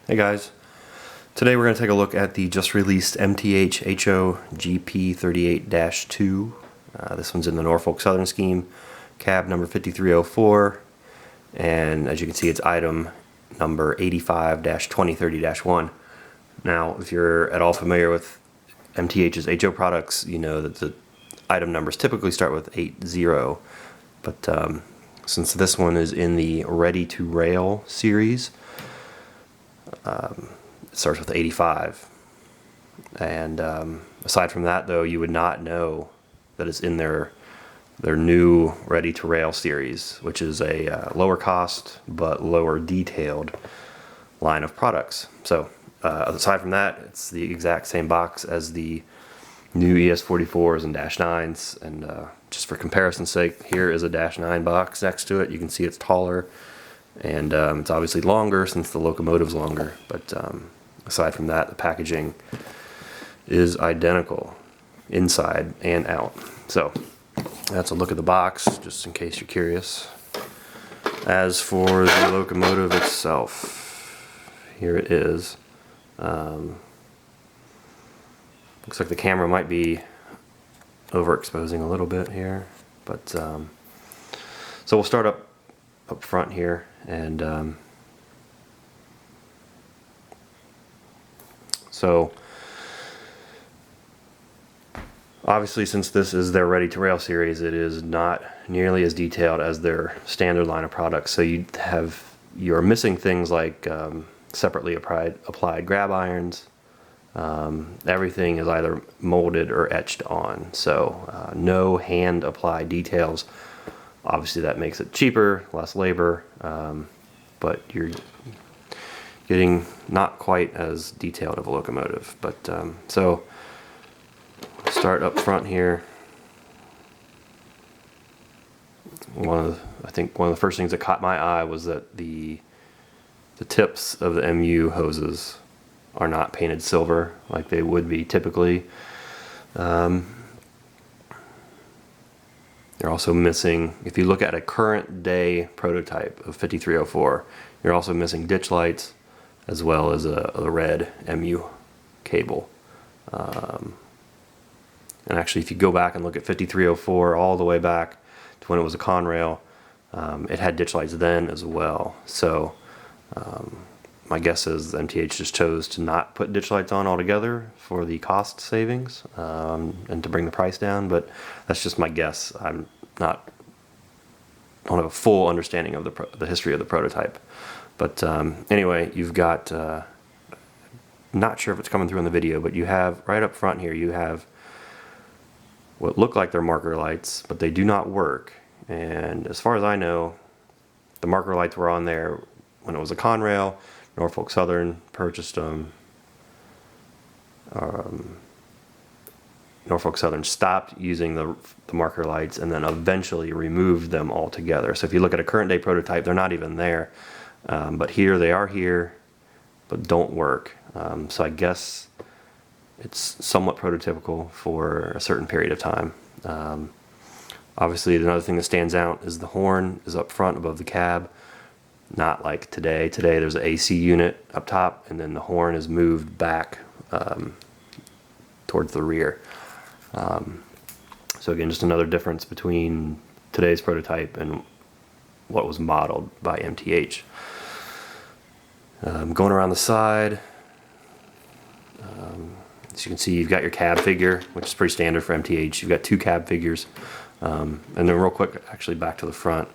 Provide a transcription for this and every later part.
Hey guys, today we're going to take a look at the just released MTH HO GP38-2. This one's in the Norfolk Southern scheme, cab number 5304, and as you can see it's item number 85-2030-1. Now if you're at all familiar with MTH's HO products, you know that the item numbers typically start with 80, but since this one is in the Ready to Rail series, it starts with 85, and aside from that though, you would not know that it's in their new Ready to Rail series, which is a lower cost but lower detailed line of products. So aside from that, it's the exact same box as the new ES44s and -9s, and just for comparison's sake, here is a -9 box next to it. You can see it's taller, and it's obviously longer since the locomotive's longer, but aside from that, the packaging is identical inside and out. So that's a look at the box, just in case you're curious. As for the locomotive itself, here it is. Looks like the camera might be overexposing a little bit here, but so we'll start up front here, and so obviously, since this is their Ready to Rail series, it is not nearly as detailed as their standard line of products. So you're missing things like separately applied grab irons. Everything is either molded or etched on, so no hand applied details. Obviously that makes it cheaper, less labor, but you're getting not quite as detailed of a locomotive. But so start up front here. I think one of the first things that caught my eye was that the tips of the MU hoses are not painted silver like they would be typically. You're also missing, if you look at a current day prototype of 5304, you're also missing ditch lights as well as a red MU cable. And actually, if you go back and look at 5304 all the way back to when it was a Conrail, it had ditch lights then as well. So my guess is MTH just chose to not put ditch lights on altogether for the cost savings and to bring the price down, but that's just my guess. I don't have a full understanding of the history of the prototype. But anyway, you've got, not sure if it's coming through in the video, but you have right up front here, you have what look like they're marker lights, but they do not work. And as far as I know, the marker lights were on there when it was a Conrail. Norfolk Southern purchased them. Norfolk Southern stopped using the marker lights and then eventually removed them altogether. So if you look at a current day prototype, they're not even there. But here they are here, but don't work. So I guess it's somewhat prototypical for a certain period of time. Obviously, another thing that stands out is the horn is up front above the cab. Not like today. Today there's an AC unit up top, and then the horn is moved back towards the rear. So again, just another difference between today's prototype and what was modeled by MTH. Going around the side, as you can see, you've got your cab figure, which is pretty standard for MTH. You've got two cab figures. And then real quick, actually back to the front,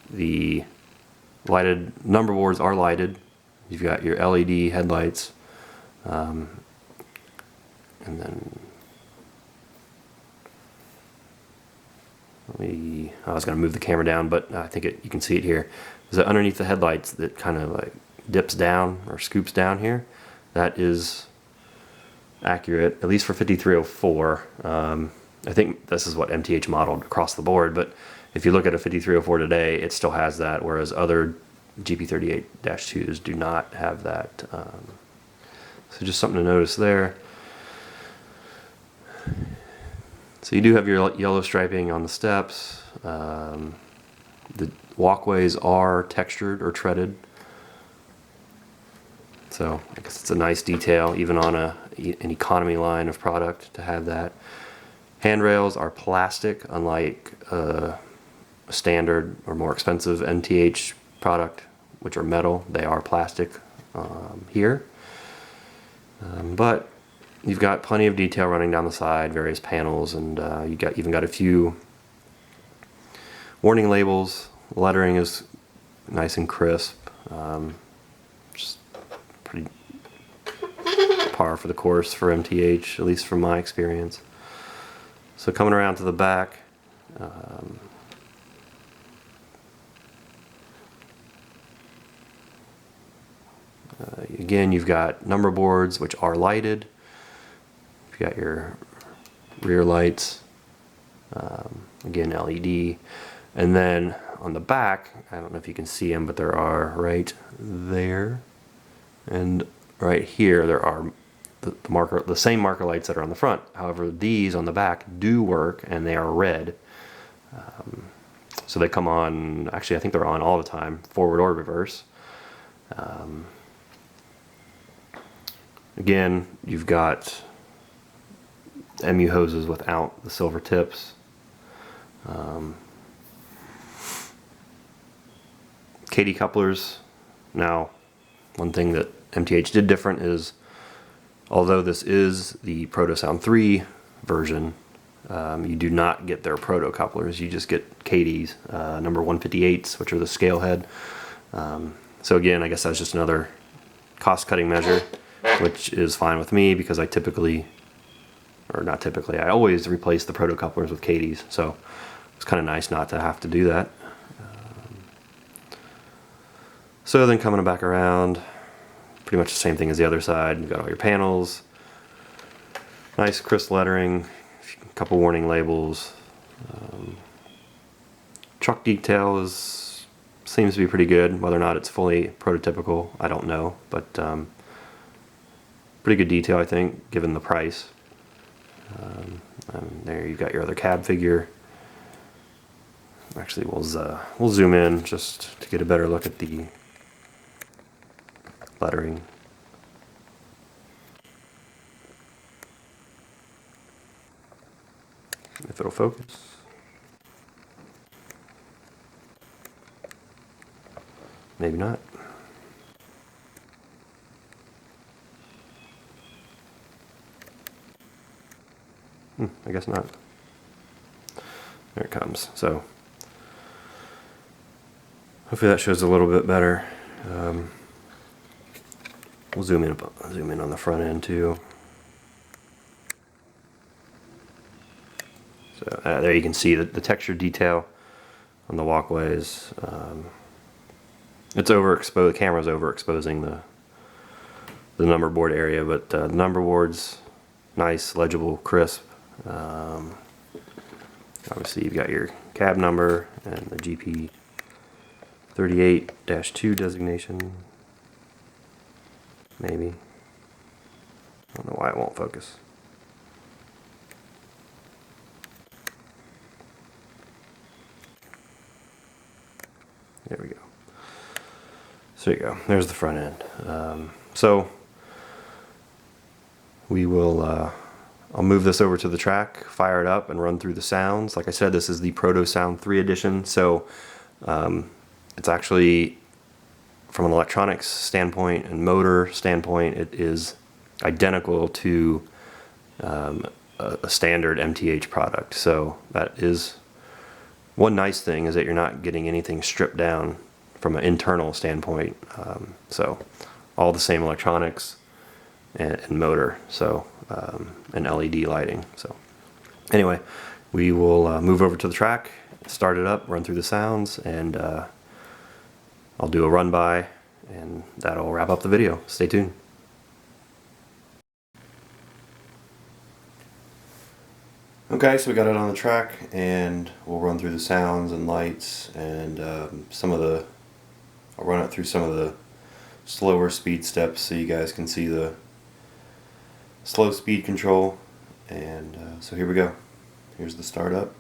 the lighted number boards are lighted. You've got your LED headlights, and then I was going to move the camera down, but I think you can see it here. Is that underneath the headlights that kind of like dips down or scoops down here? That is accurate, at least for 5304. I think this is what MTH modeled across the board, but if you look at a 5304 today, it still has that, whereas other GP38-2s do not have that. So just something to notice there. So you do have your yellow striping on the steps. The walkways are textured or treaded. So I guess it's a nice detail, even on an economy line of product, to have that. Handrails are plastic, unlike a standard or more expensive MTH product, which are metal. They are plastic here. But you've got plenty of detail running down the side, various panels, and you even got a few warning labels. Lettering is nice and crisp. Just pretty par for the course for MTH, at least from my experience. So coming around to the back, again, you've got number boards which are lighted. You've got your rear lights, again LED, and then on the back, I don't know if you can see them, but there are right there and right here, there are the same marker lights that are on the front. However, these on the back do work, and they are red. So they come on, actually I think they're on all the time, forward or reverse. Again, you've got MU hoses without the silver tips. KD couplers. Now, one thing that MTH did different is, although this is the ProtoSound 3 version, you do not get their proto couplers. You just get KDs, number 158s, which are the scale head. So again, I guess that's just another cost-cutting measure, which is fine with me because I typically, or not typically, I always replace the proto couplers with KDs. So it's kind of nice not to have to do that. So then coming back around, pretty much the same thing as the other side. You've got all your panels, nice crisp lettering, a couple warning labels. Truck detail seems to be pretty good. Whether or not it's fully prototypical, I don't know, but pretty good detail, I think, given the price. And there you've got your other cab figure. Actually, we'll zoom in just to get a better look at the lettering. If it'll focus. Maybe not. I guess not. There it comes. So hopefully that shows a little bit better. We'll zoom in on the front end too. So there you can see the texture detail on the walkways. It's overexposed. The camera's overexposing the number board area, but the number board's nice, legible, crisp. Obviously, you've got your cab number and the GP38-2 designation. Maybe. I don't know why it won't focus. There we go. So there you go. There's the front end. So we will. I'll move this over to the track, fire it up, and run through the sounds. Like I said, this is the ProtoSound 3 edition, so it's actually, from an electronics standpoint and motor standpoint, it is identical to a standard MTH product. So that is one nice thing, is that you're not getting anything stripped down from an internal standpoint. So all the same electronics and motor, so and LED lighting. So anyway, we will move over to the track, start it up, run through the sounds, and I'll do a run by, and that'll wrap up the video. Stay tuned. Okay, so we got it on the track, and we'll run through the sounds and lights, and I'll run it through some of the slower speed steps so you guys can see the slow speed control. And so here we go. Here's the startup.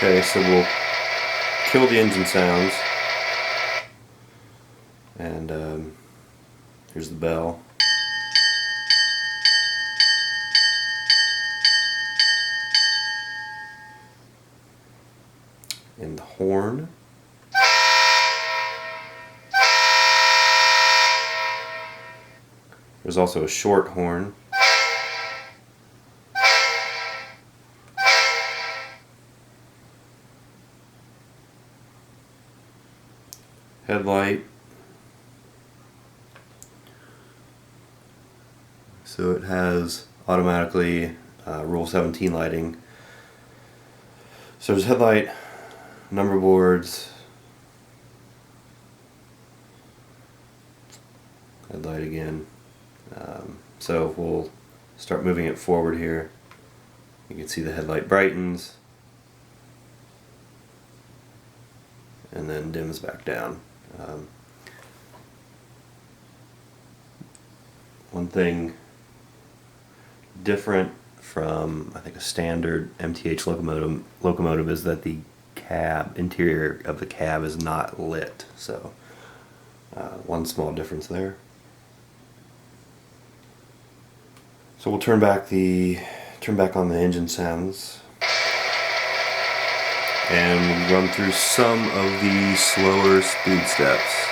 Okay, so we'll kill the engine sounds, and here's the bell. And the horn. There's also a short horn. Headlight. So it has automatically Rule 17 lighting. So there's headlight, number boards, headlight again. So we'll start moving it forward here. You can see the headlight brightens and then dims back down. One thing different from, I think, a standard MTH locomotive is that the interior of the cab is not lit. So one small difference there. So we'll turn back on the engine sounds and run through some of the slower speed steps.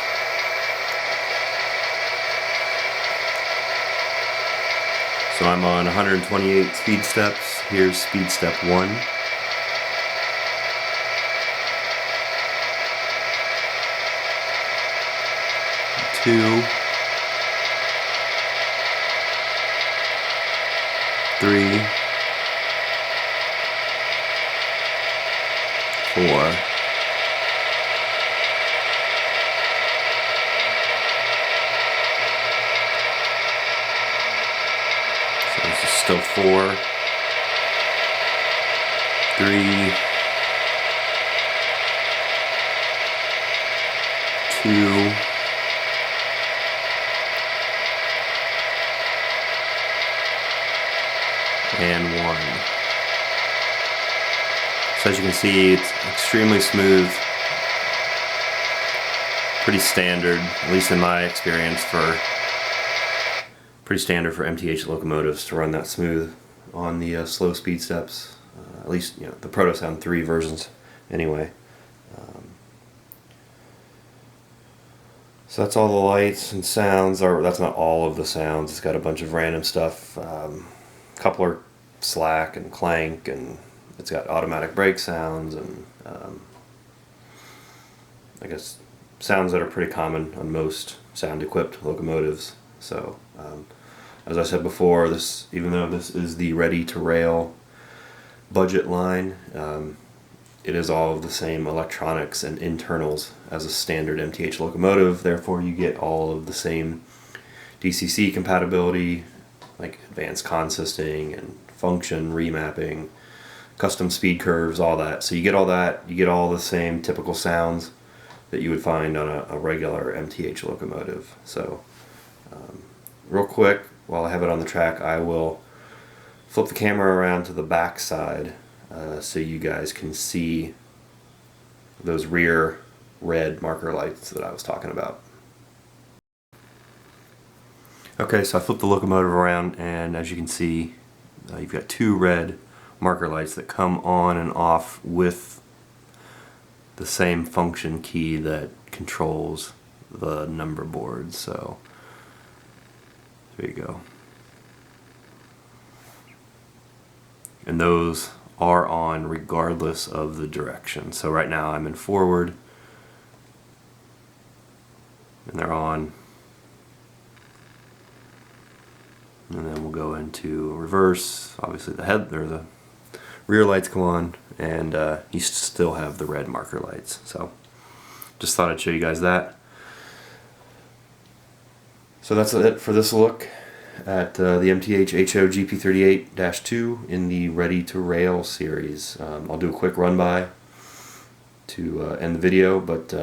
So I'm on 128 speed steps. Here's speed step 1. Two, 3, 4, 4, 3, 2, and 1. So as you can see, it's extremely smooth, pretty standard, at least in my experience, pretty standard for MTH locomotives to run that smooth on the slow speed steps. At least, you know, the ProtoSound 3 versions anyway. So that's all the lights and sounds, or that's not all of the sounds. It's got a bunch of random stuff. Coupler slack and clank, and it's got automatic brake sounds, and I guess sounds that are pretty common on most sound-equipped locomotives. So, as I said before, even though this is the ready-to-rail budget line, it is all of the same electronics and internals as a standard MTH locomotive. Therefore, you get all of the same DCC compatibility, like advanced consisting and function remapping, custom speed curves, all that. So you get all that. You get all the same typical sounds that you would find on a regular MTH locomotive. So real quick, while I have it on the track, I will flip the camera around to the back side so you guys can see those rear red marker lights that I was talking about. Okay, so I flipped the locomotive around, and as you can see, you've got 2 red marker lights that come on and off with the same function key that controls the number board. So there you go. And those are on regardless of the direction. So right now I'm in forward, and they're on. And then we'll go into reverse. Obviously the rear lights come on, and you still have the red marker lights. So just thought I'd show you guys that. So that's it for this look at the MTH HO GP38-2 in the Ready to Rail series. I'll do a quick run by to end the video, but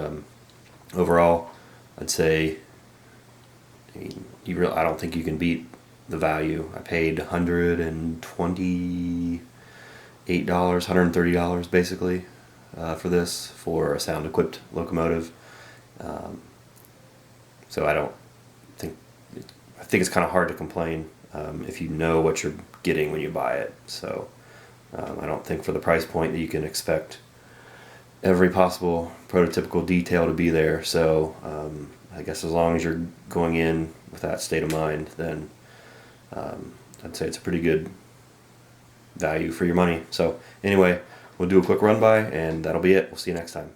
overall I'd say I don't think you can beat the value. I paid $128, $130 basically for this for a sound-equipped locomotive. So I think it's kind of hard to complain if you know what you're getting when you buy it. So I don't think for the price point that you can expect every possible prototypical detail to be there. So I guess as long as you're going in with that state of mind, then I'd say it's a pretty good value for your money. So anyway, we'll do a quick run by, and that'll be it. We'll see you next time.